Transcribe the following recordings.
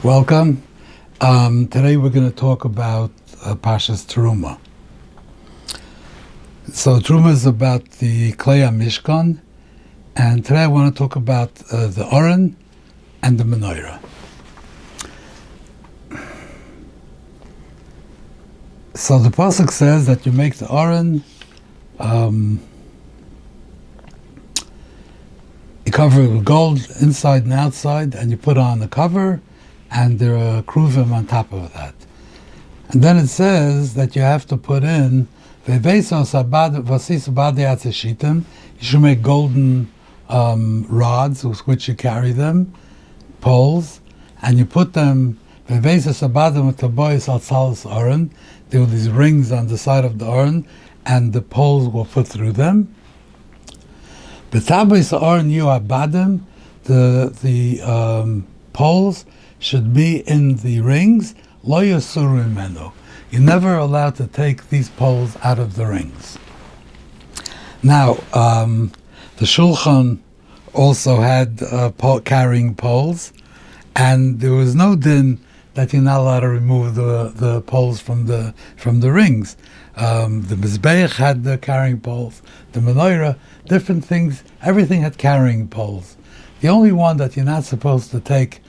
Welcome. Today we're going to talk about Parshas Terumah. So Terumah is about the Klei Mishkan, and today I want to talk about the Aron and the Menorah. So the pasuk says that you make the Aron, you cover it with gold inside and outside, and you put on the cover, and there are kruvim on top of that. And then it says that you have to put in you should make golden rods with which you carry them, poles, and you put them. There were these rings on the side of the Aron, and the poles were put through them. The poles should be in the rings. You're never allowed to take these poles out of the rings. Now, the Shulchan also had carrying poles, and there was no din that you're not allowed to remove the poles from the rings. The Mizbeach had the carrying poles, the Menorah, different things, everything had carrying poles. The only one that you're not supposed to take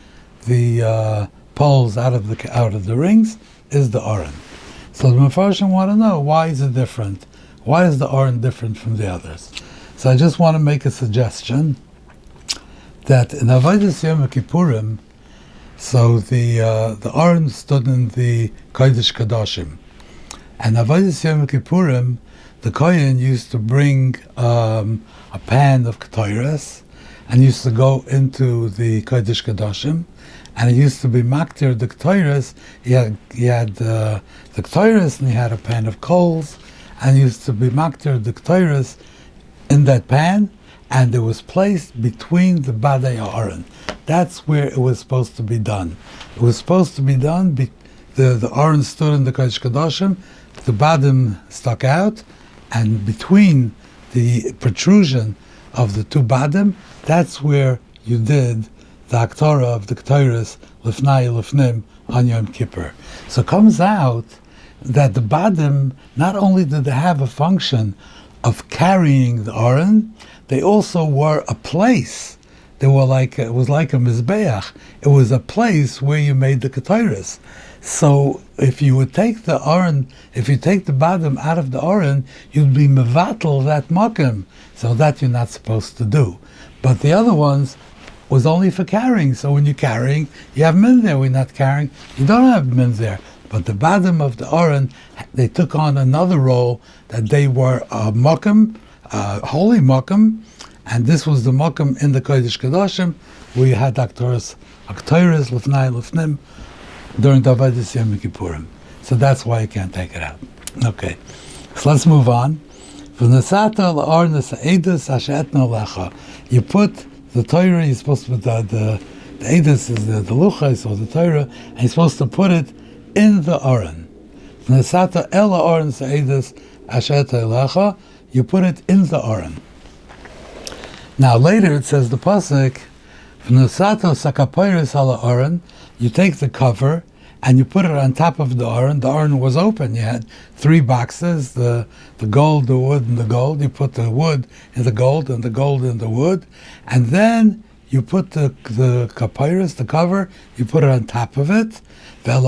the poles out of the rings is the Aron. So the Mefarshim want to know, why is it different? Why is the Aron different from the others? So I just want to make a suggestion that in Avodas Yom Kippurim, so the Aron stood in the Kodesh Kadoshim, and Avodas Yom Kippurim, the Kohen used to bring a pan of Torah, and used to go into the Kodesh Kadoshim, and it used to be maktir the Torah. He had the Torah, and he had a pan of coals, and it used to be maktir the Torah in that pan, and it was placed between the Badei Aron. That's where it was supposed to be done. It was supposed to be done. The Aron stood in the Kodesh Kadoshim, the Badim stuck out, and between the protrusion of the two Badim, that's where you did the Haktorah of the Ketores Lifnai Lifnim on Yom Kippur. So it comes out that the Badim, not only did they have a function of carrying the Aron, they also were a place. They were it was like a Mizbeach. It was a place where you made the Ketores. So if you would take the Aron, if you take the Badim out of the Aron, you'd be mevatel that makom. So that you're not supposed to do. But the other ones was only for carrying. So when you're carrying, you have min there. We're not carrying, you don't have min there. But the Badim of the Aron, they took on another role, that they were a makom, holy makom, and this was the makom in the Kodesh Kadoshim, where you had Haktoras Lefnai Lefnim during the Avodas Yom Kippurim. So that's why you can't take it out. Okay, so let's move on. You put the Torah, you're supposed to put the Eidos is the Luchas, or the Torah, and you're supposed to put it in the Aron. You put it in the Aron. Now later it says the pasuk, you take the cover and you put it on top of the Aron. The Aron was open. You had three boxes, the gold, the wood, and the gold. You put the wood in the gold, and the gold in the wood. And then you put the kapyrus, the cover, you put it on top of it. And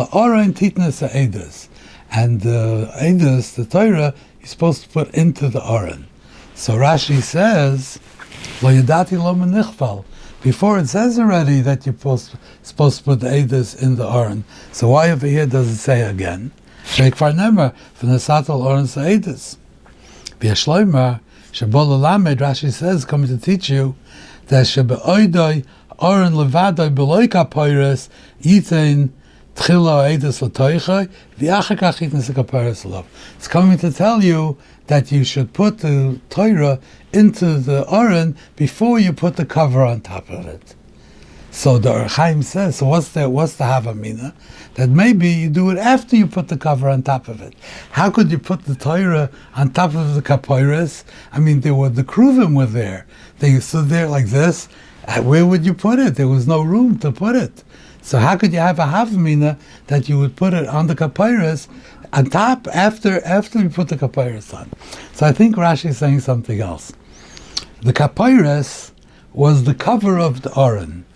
the Eidos, the Torah, you're supposed to put into the Aron. So Rashi says, Lo yadati lo menichval. Before it says already that you're supposed to put the Eidos in the Aron. So why over here does it say again? Rashi says, coming to teach you, that shebe'oidoi Aron levadoi beloy kapyrus yitain tchila Eidos l'toichai v'achar kach yitnes kapyrus l'ov. It's coming to tell you that you should put the Torah into the Aron before you put the cover on top of it. So the Or Chaim says, so what's the Havamina? That maybe you do it after you put the cover on top of it. How could you put the Torah on top of the Kapores? I mean, the Kruvim were there. They stood there like this. Where would you put it? There was no room to put it. So how could you have a havamina that you would put it on the kapairos on top after you put the kapairos on? So I think Rashi is saying something else. The kapairos was the cover of the aron.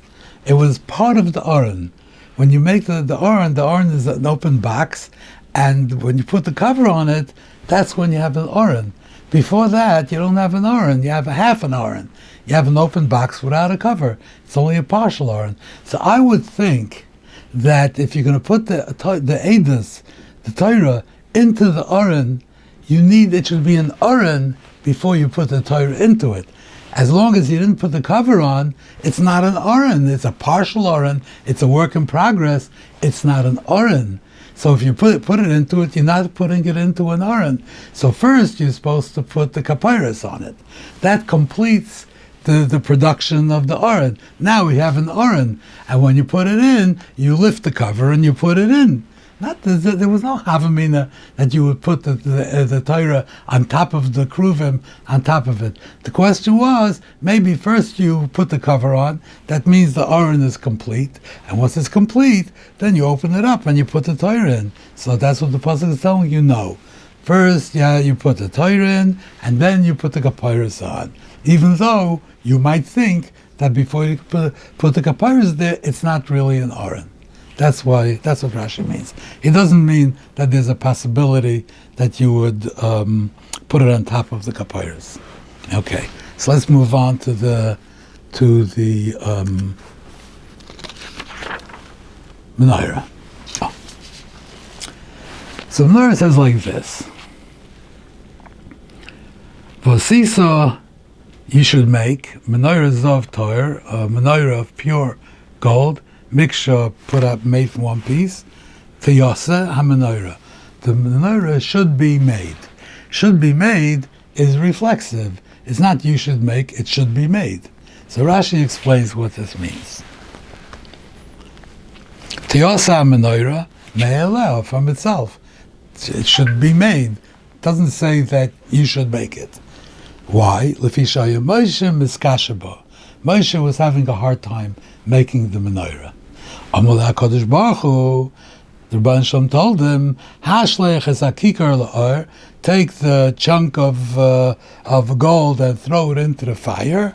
It was part of the aron. When you make the aron is an open box, and when you put the cover on it, that's when you have an aron. Before that, you don't have an aron. You have a half an aron. You have an open box without a cover. It's only a partial aron. So I would think that if you're going to put the edus, the Torah, into the aron, it should be an aron before you put the Torah into it. As long as you didn't put the cover on, it's not an aron. It's a partial aron. It's a work in progress. It's not an aron. So if you put it into it, you're not putting it into an aron. So first you're supposed to put the kapairos on it. That completes the production of the aron. Now we have an aron, and when you put it in, you lift the cover and you put it in. There was no havamina that you would put the Torah on top of the kruvim, on top of it. The question was, maybe first you put the cover on, that means the aron is complete, and once it's complete, then you open it up and you put the Torah in. So that's what the pasuk is telling you, no. First, you put the Torah in, and then you put the kapairos on. Even though you might think that before you put the kapairos there, it's not really an aron. That's what Rashi means. It doesn't mean that there's a possibility that you would put it on top of the kapairos. Okay, so let's move on to the Menorah. Oh. So Menorah says like this: Vosisa, you should make Menorah Zov Torah, a Menorah of pure gold, mixture made from one piece. Teyasa ha-menorah. The menorah should be made. Should be made is reflexive. It's not you should make, it should be made. So Rashi explains what this means. Teyasa ha-menorah, me'eleh, from itself. It should be made. It doesn't say that you should make it. Why? Lefi shaya Moshe miskashaba. Moshe was having a hard time making the menorah. Amalei HaKadosh Baruch Hu, the Rebbeinu Shalom told him, Hashlech es hakikar la'or, take the chunk of gold and throw it into the fire.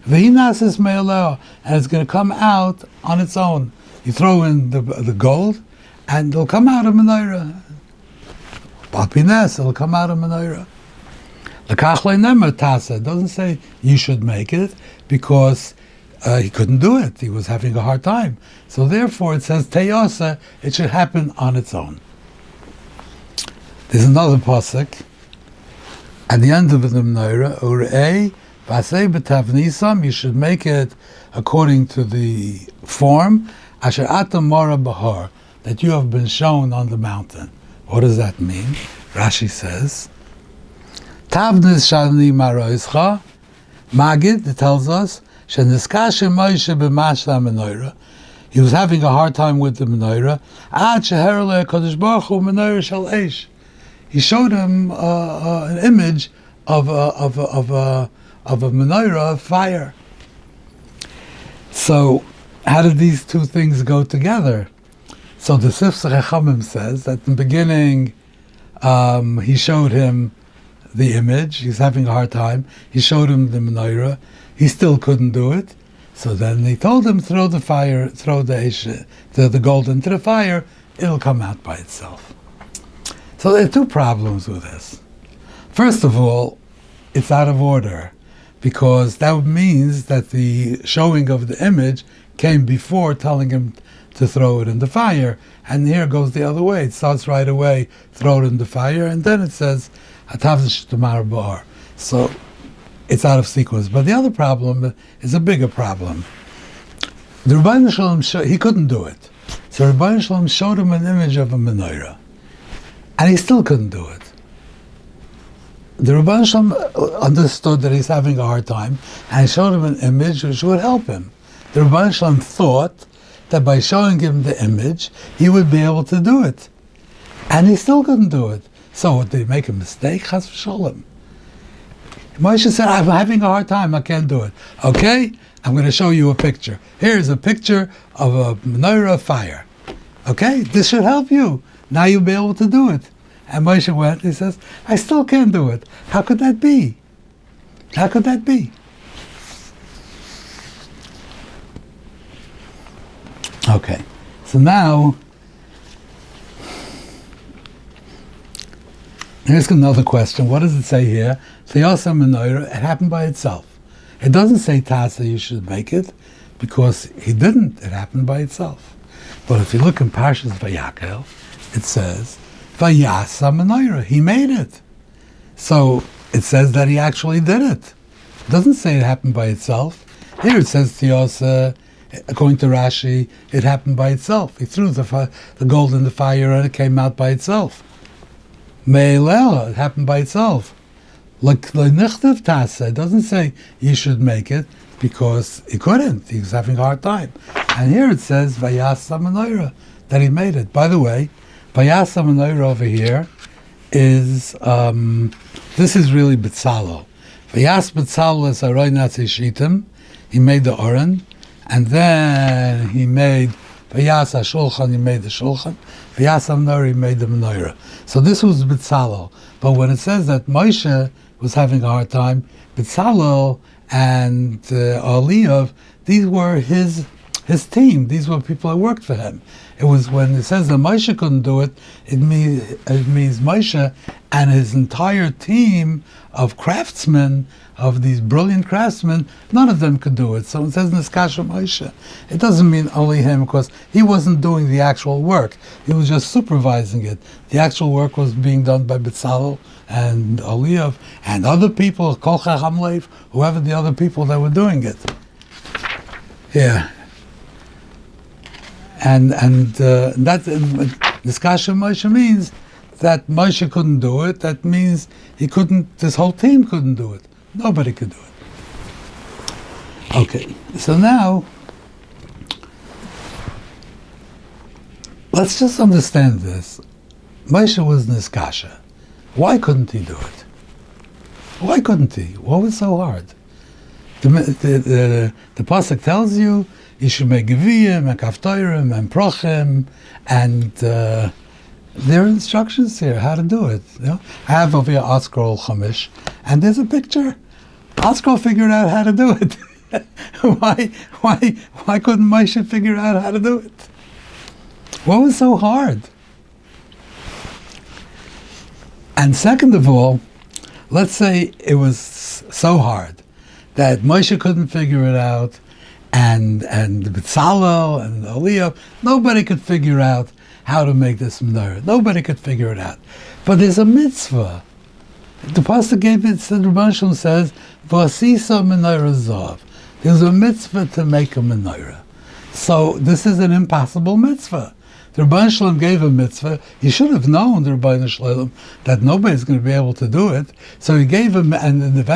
V'hinas es me'eleh, and it's going to come out on its own. You throw in the gold, and it'll come out of menorah. Bapines, it'll come out of menorah. L'kach le'nemer tasa, it doesn't say you should make it, because he couldn't do it. He was having a hard time. So therefore it says Teyasa, it should happen on its own. There's another pasuk at the end of the menorah, Urei Vasei b'tavnisam, you should make it according to the form, Asher atam mara bahar, that you have been shown on the mountain. What does that mean? Rashi says, Tavnis shani maroischa, Magid, it tells us, he was having a hard time with the menorah. He showed him an image of a menorah of fire. So, how did these two things go together? So the Sifsei Chachamim says that in the beginning he showed him the image. He's having a hard time. He showed him the menorah. He still couldn't do it, so then he told him, throw the gold into the fire, it'll come out by itself. So there are two problems with this. First of all, it's out of order, because that means that the showing of the image came before telling him to throw it in the fire, and here goes the other way. It starts right away, throw it in the fire, and then it says, so it's out of sequence. But the other problem is a bigger problem. The Rebbeinu Shalom he couldn't do it. So Rebbeinu Shalom showed him an image of a menorah, and he still couldn't do it. The Rebbeinu Shalom understood that he's having a hard time, and he showed him an image which would help him. The Rebbeinu Shalom thought that by showing him the image, he would be able to do it. And he still couldn't do it. So did he make a mistake? Chas v'sholem. Moshe said, I'm having a hard time, I can't do it. Okay, I'm going to show you a picture. Here's a picture of a menorah of fire. Okay, this should help you. Now you'll be able to do it. And Moshe went, he says, I still can't do it. How could that be? How could that be? Okay, so now, here's another question. What does it say here? Tiyasa menorah, it happened by itself. It doesn't say Tasa, you should make it, because he didn't. It happened by itself. But if you look in Parshas Vayakel, it says, Vayasa menorah, he made it. So it says that he actually did it. It doesn't say it happened by itself. Here it says Tiyasa, according to Rashi, it happened by itself. He threw the gold in the fire and it came out by itself. Me'elel, it happened by itself. Like Nichtav Tasa, it doesn't say you should make it because he couldn't. He was having a hard time. And here it says Vayasa menorah, that he made it. By the way, Vayasa menorah over here is this is really B'tzalel. Vayas B'tzalel is Aroy Natzi Shitim. He made the Oren. And then he made Vayas HaShulchan, he made the Shulchan. Vayas HaMenorah, he made the Menorah. So this was B'tzalel. But when it says that Moshe was having a hard time, B'tzalel and Eliyav, these were his team. These were people that worked for him. It was when it says that Moshe couldn't do it, it means Moshe and his entire team of craftsmen, of these brilliant craftsmen, none of them could do it. So it says Niskasha Moshe. It doesn't mean only him, because he wasn't doing the actual work. He was just supervising it. The actual work was being done by B'tzalel and Eliyav and other people, Kol Chacham Lev, whoever the other people that were doing it. Yeah. And that Niskasha Moshe means that Moshe couldn't do it. That means this whole team couldn't do it. Nobody could do it. Okay, so now, let's just understand this. Moshe was Niskasha. Why couldn't he do it? Why couldn't he? What was so hard? The Pasuk tells you should make Geviyim, and Kaftorim, and Prochem, and there are instructions here how to do it. You know? I have over here Art Scroll Chumash, and there's a picture. Art Scroll figured out how to do it. Why couldn't Moshe figure out how to do it? What was so hard? And second of all, let's say it was so hard that Moshe couldn't figure it out, and B'tzalel and Eliyav, nobody could figure out how to make this menorah. Nobody could figure it out. But there's a mitzvah. The pastor gave it, the Rebbe Shalom says, V'asisa menorah zav. There's a mitzvah to make a menorah. So this is an impossible mitzvah. The Rebbe Shalom gave a mitzvah. He should have known, the Rebbe Shalom, that nobody's going to be able to do it. So he gave him, and in the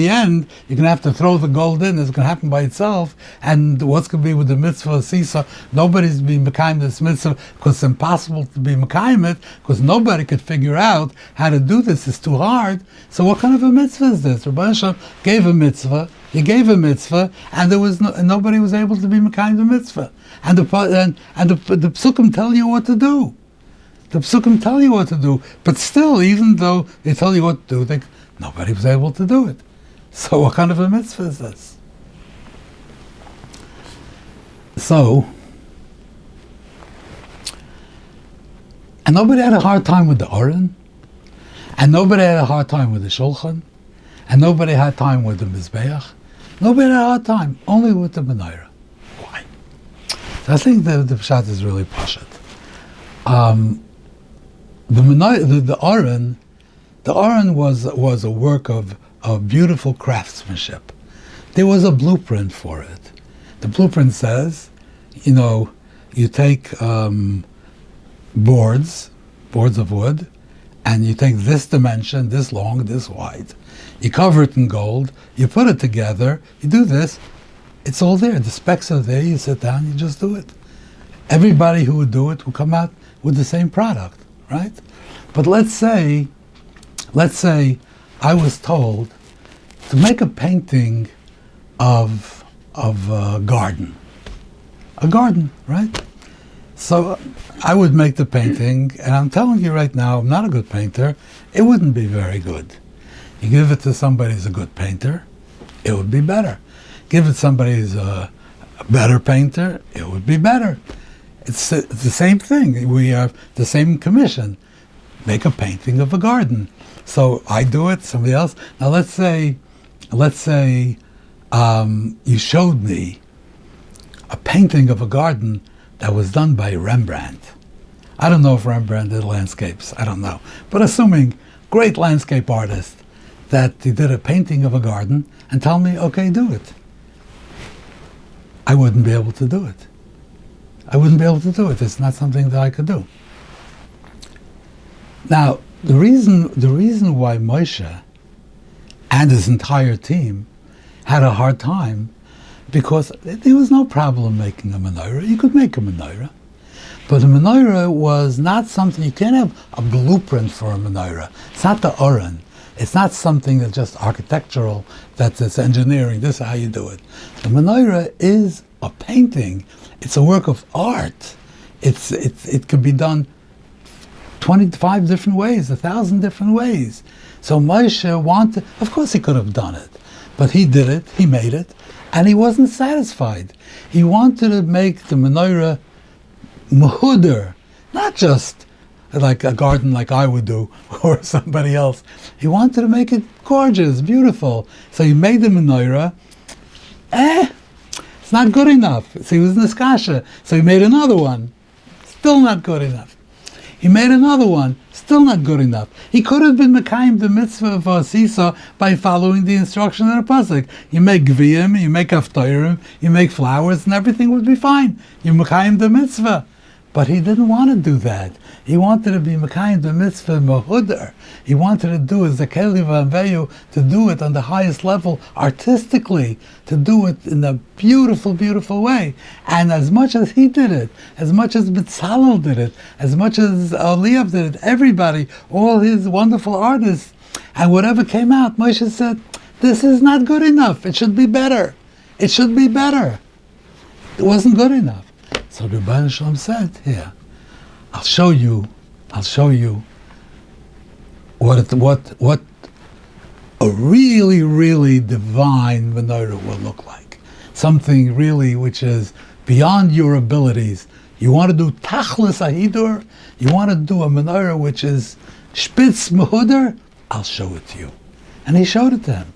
end, you're going to have to throw the gold in. It's going to happen by itself. And what's going to be with the mitzvah of Sisa? Nobody's being Mekayim this mitzvah because it's impossible to be Mekayim it, because nobody could figure out how to do this. It's too hard. So what kind of a mitzvah is this? Rebbe Shalom gave a mitzvah. He gave a mitzvah, and there was nobody was able to be Mekayim the mitzvah. And the psukim tell you what to do. The psukim tell you what to do, but still, even though they tell you what to do, nobody was able to do it. So, what kind of a mitzvah is this? So, and nobody had a hard time with the Oren, and nobody had a hard time with the Shulchan, and nobody had time with the Mizbeach. Nobody had a hard time, only with the Menorah. Why? So I think the pshat is really pashut. The Oren was a work of beautiful craftsmanship. There was a blueprint for it. The blueprint says, you take boards of wood, and you take this dimension, this long, this wide. You cover it in gold, you put it together, you do this, it's all there. The specs are there, you sit down, you just do it. Everybody who would do it will come out with the same product, right? But let's say I was told to make a painting of a garden. A garden, right? So I would make the painting, and I'm telling you right now, I'm not a good painter. It wouldn't be very good. You give it to somebody who's a good painter, it would be better. Give it to somebody who's a better painter, it would be better. It's the same thing. We have the same commission. Make a painting of a garden. So I do it, somebody else. Now let's say you showed me a painting of a garden that was done by Rembrandt. I don't know if Rembrandt did landscapes, I don't know. But assuming, great landscape artist, that he did a painting of a garden and tell me, okay, do it. I wouldn't be able to do it. I wouldn't be able to do it. It's not something that I could do. Now, the reason why Moshe and his entire team had a hard time, because there was no problem making a menorah. You could make a menorah. But a menorah was not something, you can't have a blueprint for a menorah. It's not the Oren. It's not something that's just architectural, that's engineering, this is how you do it. The menorah is a painting. It's a work of art. It could be done 25 different ways, 1,000 different ways. So Moshe wanted, of course he could have done it, but he did it, he made it, and he wasn't satisfied. He wanted to make the menorah muhuder, not just like a garden like I would do, or somebody else. He wanted to make it gorgeous, beautiful. So he made the menorah, it's not good enough. So he was niskasha. So he made another one, still not good enough. He made another one, still not good enough. He could have been mekayim the mitzvah of Asisa by following the instruction of the pasuk. You make gviyim, you make haftarim, you make flowers, and everything would be fine. You mekayim the mitzvah. But he didn't want to do that. He wanted to be mekayim the mitzvah mahudar. He wanted to do it zakeli v'anveyu, to do it on the highest level, artistically, to do it in a beautiful, beautiful way. And as much as he did it, as much as B'Tzalel did it, as much as Eliav did it, everybody, all his wonderful artists, and whatever came out, Moshe said, this is not good enough. It should be better. It should be better. It wasn't good enough. So the Rebbeinu Shalom said, here, I'll show you what a really, really divine menorah will look like. Something really which is beyond your abilities. You want to do tachlis ahidur? You want to do a menorah which is spitz mehuder? I'll show it to you. And he showed it to him.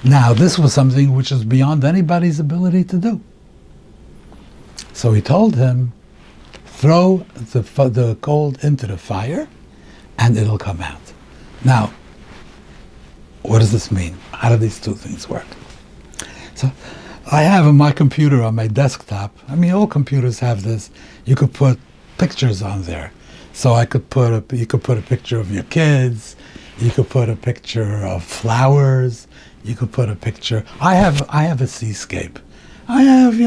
Now, this was something which is beyond anybody's ability to do. So he told him, throw the gold into the fire and it'll come out. Now, what does this mean? How do these two things work? So I have on my computer, on my desktop, all computers have this, you could put pictures on there. So you could put a picture of your kids, you could put a picture of flowers, you could put a picture, I have a seascape. I have,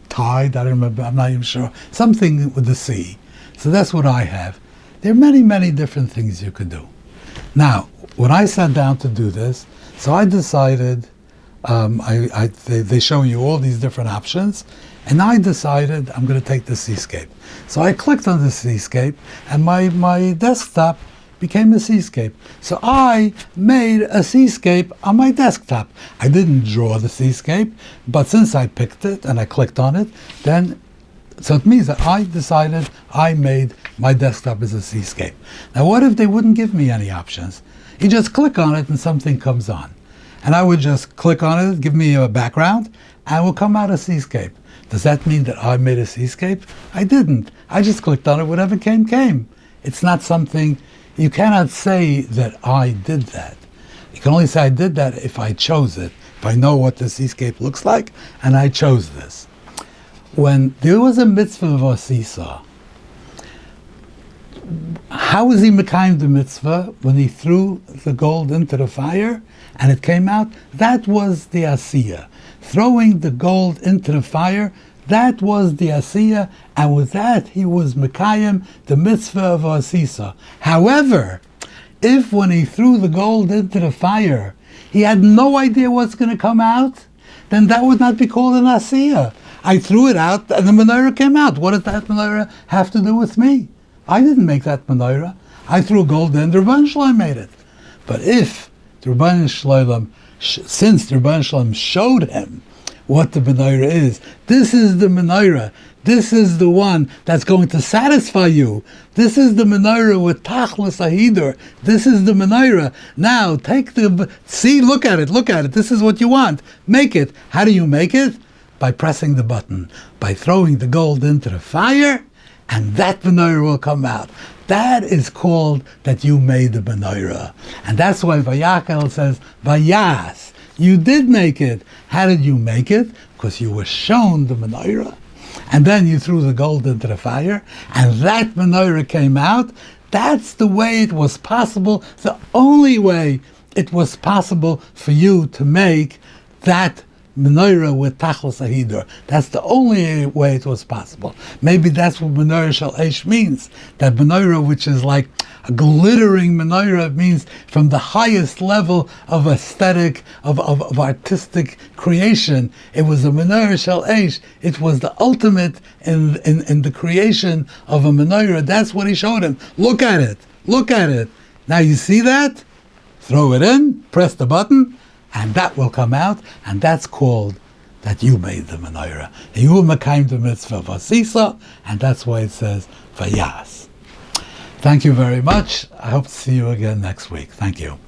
tide, I don't remember, I'm not even sure, something with the sea. So that's what I have. There are many, many different things you could do. Now, when I sat down to do this, so I decided, they show you all these different options, and I decided I'm going to take the seascape. So I clicked on the seascape, and my desktop became a seascape. So I made a seascape on my desktop. I didn't draw the seascape, but since I picked it and I clicked on it, so it means that I decided I made my desktop as a seascape. Now what if they wouldn't give me any options? You just click on it and something comes on. And I would just click on it, give me a background, and it will come out a seascape. Does that mean that I made a seascape? I didn't. I just clicked on it, whatever came. It's not something. You cannot say that I did that. You can only say I did that if I chose it, if I know what the seascape looks like, and I chose this. When there was a mitzvah of Asisa, how was he mekayim the mitzvah? When he threw the gold into the fire and it came out, that was the asiyah. Throwing the gold into the fire, that was the asiyah, and with that he was mekayim the mitzvah of Asisa. However, If when he threw the gold into the fire, he had no idea what's going to come out, then that would not be called an asiyah. I threw it out and the menorah came out. What does that menorah have to do with me? I didn't make that menorah. I threw gold in, the Rebbeinu Shalom made it. But if the Rebbeinu Shalom, since the Rebbeinu Shalom showed him what the menorah is, this is the menorah. This is the one that's going to satisfy you. This is the menorah with tachlis ahidur. This is the menorah. Now, look at it. This is what you want. Make it. How do you make it? By pressing the button. By throwing the gold into the fire, and that menorah will come out. That is called that you made the menorah. And that's why Vayakel says, Vayas. You did make it. How did you make it? Because you were shown the menorah. And then you threw the gold into the fire, and that menorah came out. That's the way it was possible, the only way it was possible for you to make that menorah with tachlis ahidur. That's the only way it was possible. Maybe that's what menorah shel eish means. That menorah, which is like a glittering menorah, means from the highest level of aesthetic, of artistic creation. It was a menorah shel eish. It was the ultimate in the creation of a menorah. That's what he showed him. Look at it. Now you see that? Throw it in, press the button, and that will come out, and that's called that you made the menorah. You were mekayim the mitzvah vasisa, and that's why it says vayas. Thank you very much. I hope to see you again next week. Thank you.